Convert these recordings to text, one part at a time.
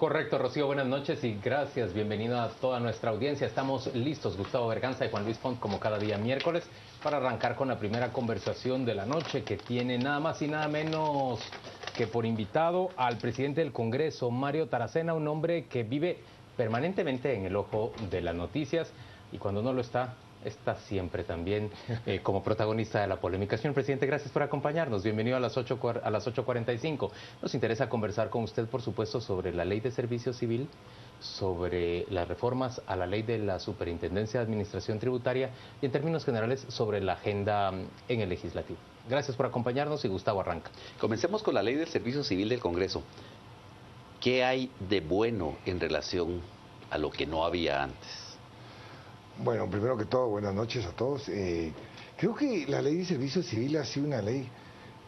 Correcto, Rocío, buenas noches y gracias. Bienvenido a toda nuestra audiencia. Estamos listos, Gustavo Berganza y Juan Luis Font, como cada día miércoles, para arrancar con la primera conversación de la noche, que tiene nada más y nada menos que por invitado al presidente del Congreso, Mario Taracena, un hombre que vive permanentemente en el ojo de las noticias y cuando no lo está siempre también como protagonista de la polémica. Señor presidente, gracias por acompañarnos. Bienvenido a las 8:45. Nos interesa conversar con usted, por supuesto, sobre la ley de servicio civil, sobre las reformas a la ley de la Superintendencia de Administración Tributaria y, en términos generales, sobre la agenda en el legislativo. Gracias por acompañarnos y Gustavo arranca. Comencemos con la ley del servicio civil del Congreso. ¿Qué hay de bueno en relación a lo que no había antes? Bueno, primero que todo, buenas noches a todos. Creo que la ley de servicio civil ha sido una ley,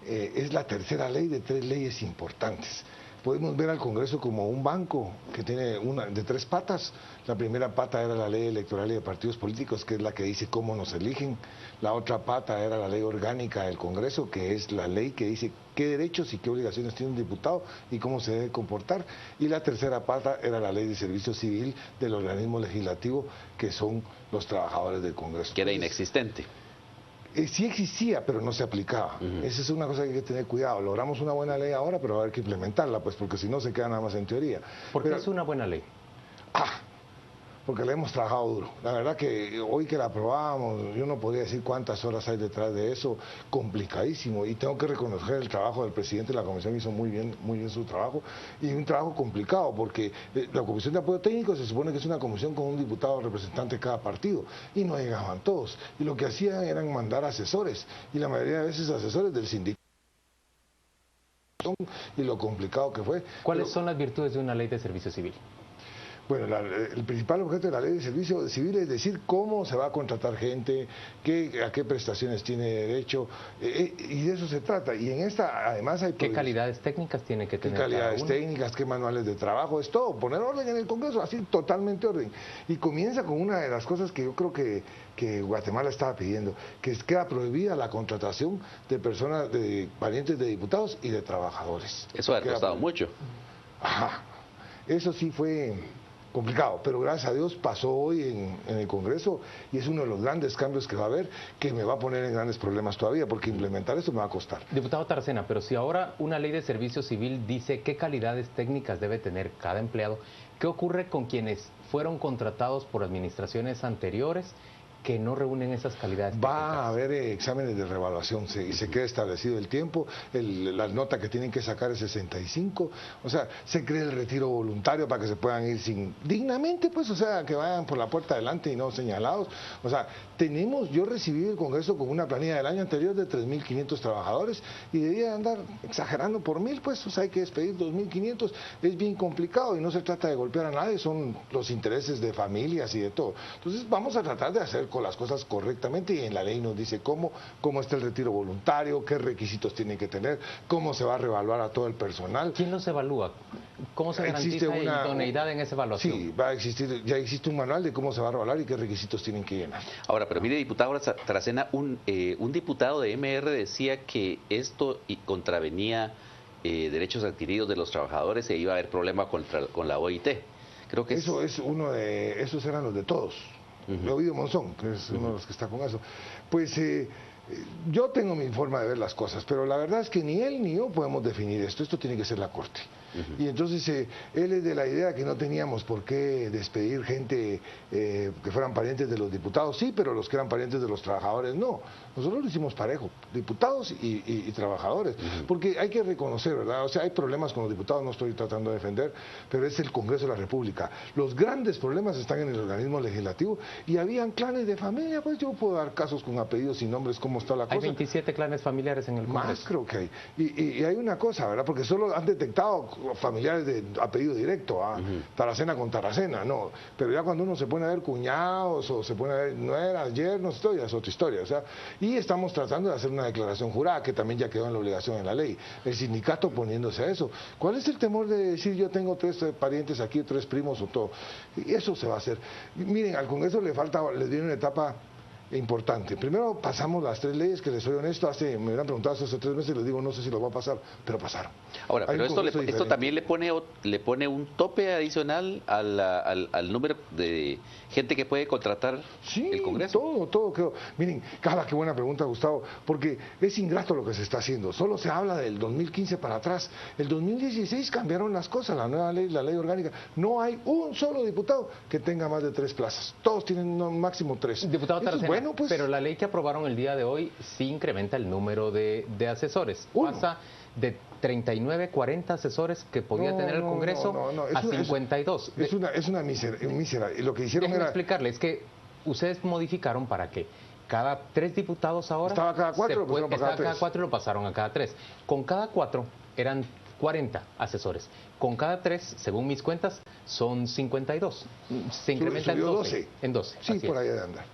es la tercera ley de 3 leyes importantes. Podemos ver al Congreso como un banco que tiene una de 3 patas. La primera pata era la ley electoral y de partidos políticos, que es la que dice cómo nos eligen. La otra pata era la ley orgánica del Congreso, que es la ley que dice qué derechos y qué obligaciones tiene un diputado y cómo se debe comportar. Y la tercera pata era la ley de servicio civil del organismo legislativo, que son los trabajadores del Congreso. Que era inexistente. Sí existía, pero no se aplicaba. Esa es una cosa que hay que tener cuidado. Logramos una buena ley ahora, pero va a haber que implementarla, pues, porque si no se queda nada más en teoría. ¿Por qué es una buena ley? Porque le hemos trabajado duro. La verdad que hoy que la aprobábamos, yo no podría decir cuántas horas hay detrás de eso, complicadísimo. Y tengo que reconocer el trabajo del presidente de la comisión, hizo muy bien su trabajo, y un trabajo complicado, porque la comisión de apoyo técnico se supone que es una comisión con un diputado representante de cada partido, y no llegaban todos. Y lo que hacían eran mandar asesores, y la mayoría de veces asesores del sindicato, y lo complicado que fue. ¿Cuáles son las virtudes de una ley de servicio civil? Bueno, el principal objeto de la ley de servicio civil es decir cómo se va a contratar gente, a qué prestaciones tiene derecho, y de eso se trata. Y en esta, además, hay... ¿Qué calidades técnicas tiene que tener? ¿Qué calidades técnicas, qué manuales de trabajo? Es todo, poner orden en el Congreso, así totalmente orden. Y comienza con una de las cosas que yo creo que Guatemala estaba pidiendo, que queda prohibida la contratación de personas, de parientes de diputados y de trabajadores. Eso ha costado mucho. Ajá, eso sí fue complicado, pero gracias a Dios pasó hoy en el Congreso y es uno de los grandes cambios que va a haber, que me va a poner en grandes problemas todavía, porque implementar esto me va a costar. Diputado Taracena, pero si ahora una ley de servicio civil dice qué calidades técnicas debe tener cada empleado, ¿qué ocurre con quienes fueron contratados por administraciones anteriores que no reúnen esas calidades técnicas? Va a haber exámenes de reevaluación y se queda establecido el tiempo, la nota que tienen que sacar es 65, o sea, se crea el retiro voluntario para que se puedan ir dignamente, pues, o sea, que vayan por la puerta adelante y no señalados. O sea, yo recibí el Congreso con una planilla del año anterior de 3.500 trabajadores y debía andar exagerando por 1.000, pues, o sea, hay que despedir 2.500, es bien complicado y no se trata de golpear a nadie, son los intereses de familias y de todo. Entonces vamos a tratar de hacer con las cosas correctamente y en la ley nos dice cómo está el retiro voluntario, qué requisitos tiene que tener, cómo se va a reevaluar a todo el personal. ¿Quién los evalúa? ¿Cómo se garantiza idoneidad en esa evaluación? Sí, ya existe un manual de cómo se va a revaluar y qué requisitos tienen que llenar. Ahora, pero mire, diputado Taracena, un diputado de MR decía que esto contravenía derechos adquiridos de los trabajadores e iba a haber problema con la OIT. Creo que esos eran los de todos. Ovidio Monzón, que es uno de los que está con eso. Pues yo tengo mi forma de ver las cosas, pero la verdad es que ni él ni yo podemos definir esto tiene que ser la Corte. Y entonces él es de la idea que no teníamos por qué despedir gente que fueran parientes de los diputados, sí, pero los que eran parientes de los trabajadores no. Nosotros lo hicimos parejo, diputados y trabajadores, porque hay que reconocer, ¿verdad? O sea, hay problemas con los diputados, no estoy tratando de defender, pero es el Congreso de la República. Los grandes problemas están en el organismo legislativo y habían clanes de familia, pues yo puedo dar casos con apellidos y nombres, cómo está la cosa. Hay 27 clanes familiares en el Congreso. Más creo que hay. Y hay una cosa, ¿verdad? Porque solo han detectado familiares de apellido directo, Taracena con Taracena, no. Pero ya cuando uno se pone a ver cuñados o se pone a ver nueras, yernos, todo ya es otra historia, o sea. Y estamos tratando de hacer una declaración jurada, que también ya quedó en la obligación en la ley. El sindicato poniéndose a eso. ¿Cuál es el temor de decir yo tengo 3 parientes aquí, 3 primos o todo? Y eso se va a hacer. Miren, al Congreso les viene una etapa importante. Primero pasamos las 3 leyes que les soy honesto, me hubieran preguntado hace 3 meses y les digo no sé si lo va a pasar, pero pasaron. Ahora, pero esto también le pone un tope adicional al número de gente que puede contratar el Congreso. Todo creo. Miren, qué buena pregunta, Gustavo, porque es ingrato lo que se está haciendo. Solo se habla del 2015 para atrás. El 2016 cambiaron las cosas, la nueva ley, la ley orgánica. No hay un solo diputado que tenga más de 3 plazas. Todos tienen un máximo 3. Diputado Taracena, bueno, pues, pero la ley que aprobaron el día de hoy sí incrementa el número de asesores. Pasa de 39, 40 asesores que podía tener el Congreso a 52. Es una mísera. Lo que hicieron Déjeme explicarle, es que ustedes modificaron para que cada 3 diputados ahora... Estaba cada 4, estaba cada 4 y lo pasaron a cada 3. Con cada 4 eran 40 asesores. Con cada 3, según mis cuentas, son 52. Se incrementa en 12. Sí, por ahí de andar.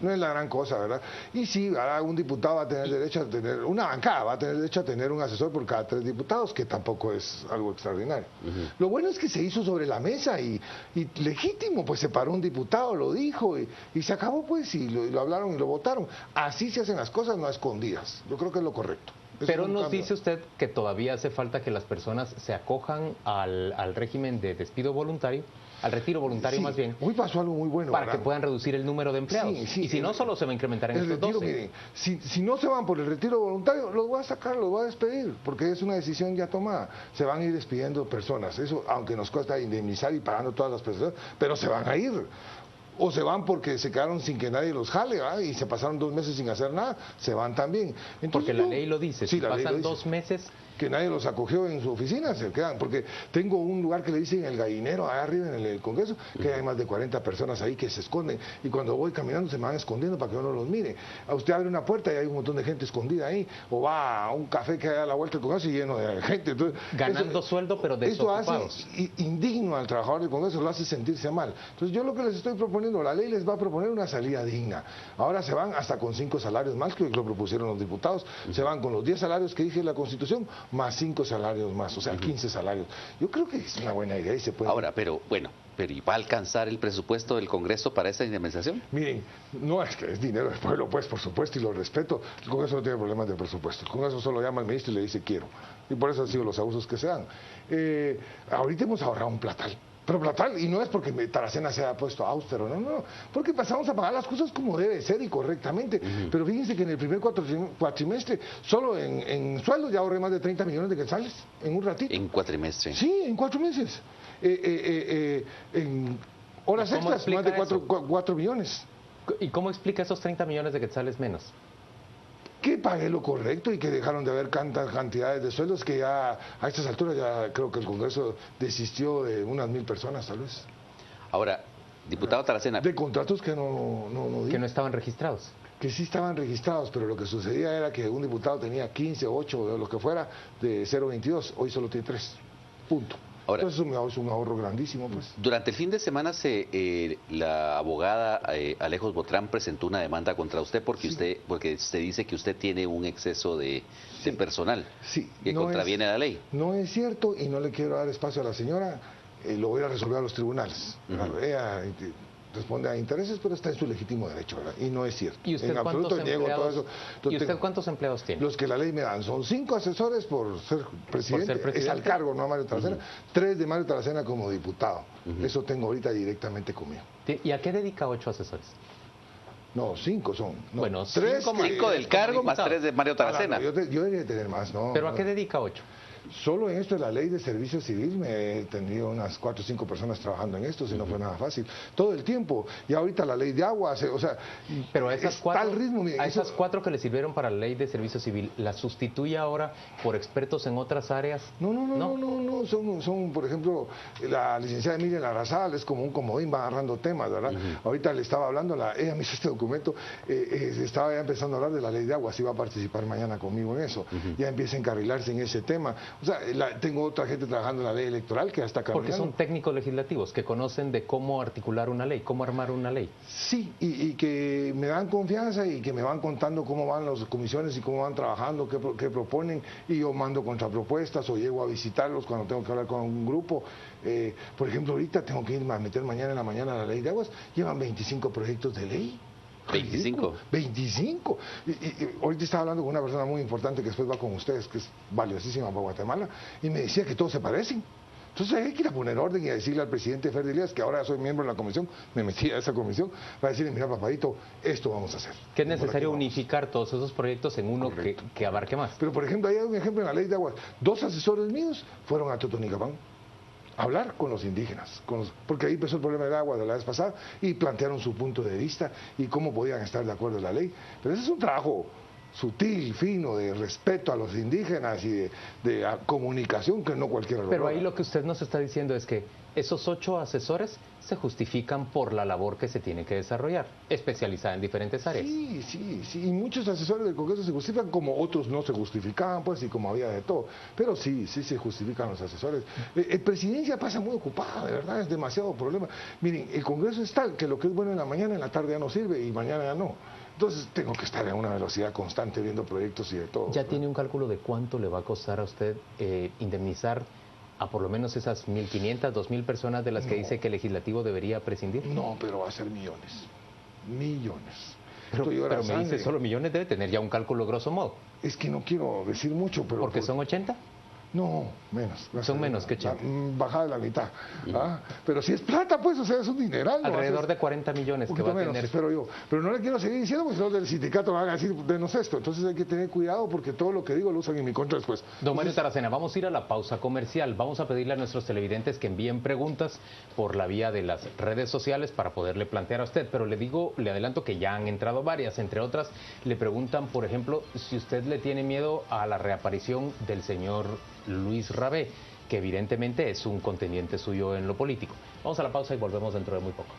No es la gran cosa, ¿verdad? Y sí, ahora un diputado va a tener derecho a tener, una bancada va a tener derecho a tener un asesor por cada 3 diputados, que tampoco es algo extraordinario. Lo bueno es que se hizo sobre la mesa y legítimo, pues se paró un diputado, lo dijo y se acabó, pues, y lo hablaron y lo votaron. Así se hacen las cosas, no a escondidas. Yo creo que es lo correcto. Pero nos dice usted que todavía hace falta que las personas se acojan al régimen de despido voluntario, al retiro voluntario más bien. Hoy pasó algo muy bueno. Para que puedan reducir el número de empleados. Y si no, solo se va a incrementar en estos 12. Miren, si no se van por el retiro voluntario, los voy a sacar, los voy a despedir, porque es una decisión ya tomada. Se van a ir despidiendo personas. Eso, aunque nos cuesta indemnizar y pagando todas las personas, pero se van a ir. O se van porque se quedaron sin que nadie los jale, ¿verdad? Y se pasaron 2 meses sin hacer nada, se van también. Entonces, porque la ley lo dice, si pasan 2 meses... Que nadie los acogió en su oficina, se quedan. Porque tengo un lugar que le dicen el gallinero, allá arriba en el Congreso, que hay más de 40 personas ahí que se esconden. Y cuando voy caminando se me van escondiendo para que uno los mire. A usted abre una puerta y hay un montón de gente escondida ahí. O va a un café que hay a la vuelta del Congreso y lleno de gente. Entonces, ganando sueldo, pero desocupados. Eso hace indigno al trabajador del Congreso, lo hace sentirse mal. Entonces yo lo que les estoy proponiendo, la ley les va a proponer una salida digna. Ahora se van hasta con 5 salarios más, que lo propusieron los diputados. Se van con los 10 salarios que dije en la Constitución, más 5 salarios más, o sea, 15 salarios. Yo creo que es una buena idea y se puede... Ahora, pero ¿y va a alcanzar el presupuesto del Congreso para esa indemnización? Miren, no es que es dinero del pueblo, pues, por supuesto, y lo respeto. El Congreso no tiene problemas de presupuesto. El Congreso solo llama al ministro y le dice quiero. Y por eso han sido los abusos que se dan. Ahorita hemos ahorrado un platal. Pero platal, y no es porque Taracena se haya puesto austero, no, porque pasamos a pagar las cosas como debe ser y correctamente. Pero fíjense que en el primer cuatrimestre, solo en sueldos ya ahorré más de 30 millones de quetzales en un ratito. ¿En cuatrimestre? Sí, en 4 meses. En horas extras, más de 4 millones. ¿Y cómo explica esos 30 millones de quetzales menos? Que pagué lo correcto y que dejaron de haber tantas cantidades de sueldos que ya a estas alturas ya creo que el Congreso desistió de unas 1000 personas tal vez. Ahora, diputado Taracena. De contratos que que no estaban registrados. Que sí estaban registrados, pero lo que sucedía era que un diputado tenía 15, 8 o lo que fuera de 0.22, hoy solo tiene 3. Punto. Ahora, entonces es un ahorro grandísimo, pues. Durante el fin de semana la abogada Alejos Botrán presentó una demanda contra usted porque usted dice que usted tiene un exceso de personal que contraviene la ley. No es cierto y no le quiero dar espacio a la señora, lo voy a resolver a los tribunales. Ella responde a intereses, pero está en su legítimo derecho, ¿verdad? Y no es cierto. ¿Y usted en absoluto niego todo eso. ¿Y usted cuántos empleados tiene? Los que la ley me dan son 5 asesores por ser presidente, es al cargo, no a Mario Taracena, 3 de Mario Taracena como diputado. Eso tengo ahorita directamente conmigo. ¿Y a qué dedica 8 asesores? No, 5 son. No, bueno, 5 del cargo más 3 de Mario Taracena. Yo debería tener más, ¿no? ¿Pero a qué dedica 8? Solo en esto de la ley de servicio civil me he tenido unas 4 o 5 personas trabajando en esto, si no fue nada fácil. Todo el tiempo. Y ahorita la ley de agua, o sea, pero a esas 4, tal ritmo, miren, esas 4 que le sirvieron para la ley de servicio civil, ¿las sustituye ahora por expertos en otras áreas? No. Son, por ejemplo, la licenciada Emilia Larrazal es como un comodín, va agarrando temas, ¿verdad? Ahorita le estaba hablando, ella me hizo este documento, estaba ya empezando a hablar de la ley de agua, así va a participar mañana conmigo en eso. Ya empieza a encarrilarse en ese tema. O sea, tengo otra gente trabajando en la ley electoral que hasta caminando. Porque son técnicos legislativos que conocen de cómo articular una ley, cómo armar una ley. Sí, y que me dan confianza y que me van contando cómo van las comisiones y cómo van trabajando, qué proponen, y yo mando contrapropuestas o llego a visitarlos cuando tengo que hablar con un grupo. Por ejemplo, ahorita tengo que irme a meter mañana en la mañana a la ley de aguas, llevan 25 proyectos de ley. 25. 25. Y ahorita estaba hablando con una persona muy importante que después va con ustedes, que es valiosísima para Guatemala, y me decía que todos se parecen. Entonces hay que ir a poner orden y a decirle al presidente Ferdi Elías, que ahora soy miembro de la comisión, me metí a esa comisión, para decirle, mira, papadito, esto vamos a hacer. Que es necesario unificar todos esos proyectos en uno que abarque más. Pero, por ejemplo, hay un ejemplo en la ley de aguas. 2 asesores míos fueron a Totonicapán a hablar con los indígenas, porque ahí empezó el problema del agua de la vez pasada, y plantearon su punto de vista y cómo podían estar de acuerdo en la ley. Pero ese es un trabajo sutil, fino, de respeto a los indígenas y de comunicación que no cualquiera lo Pero logra. ahí lo que usted nos está diciendo es que esos 8 asesores se justifican por la labor que se tiene que desarrollar, especializada en diferentes áreas. Sí, y muchos asesores del Congreso se justifican como otros no se justificaban, pues, y como había de todo. Pero sí se justifican los asesores. El presidencia pasa muy ocupada, de verdad, es demasiado problema. Miren, el Congreso es tal que lo que es bueno en la mañana, en la tarde ya no sirve y mañana ya no. Entonces tengo que estar en una velocidad constante viendo proyectos y de todo. ¿Ya tiene un cálculo de cuánto le va a costar a usted indemnizar a por lo menos esas 1.500, 2.000 personas de las que dice que el legislativo debería prescindir? No, pero va a ser millones. Millones. Pero me dice solo millones, debe tener ya un cálculo grosso modo. Es que no quiero decir mucho, pero... ¿Porque son 80? No, menos. Son menos que 80. Bajada de la mitad. Pero si es plata, pues, o sea, es un dineral. Alrededor de 40 millones que va a menos, tener. espero yo. Pero no le quiero seguir diciendo porque los del sindicato van a decir, denos esto. Entonces hay que tener cuidado porque todo lo que digo lo usan en mi contra después. Don Mario Taracena, vamos a ir a la pausa comercial. Vamos a pedirle a nuestros televidentes que envíen preguntas por la vía de las redes sociales para poderle plantear a usted. Pero le adelanto que ya han entrado varias. Entre otras, le preguntan, por ejemplo, si usted le tiene miedo a la reaparición del señor Luis Rabé, que evidentemente es un contendiente suyo en lo político. Vamos a la pausa y volvemos dentro de muy poco.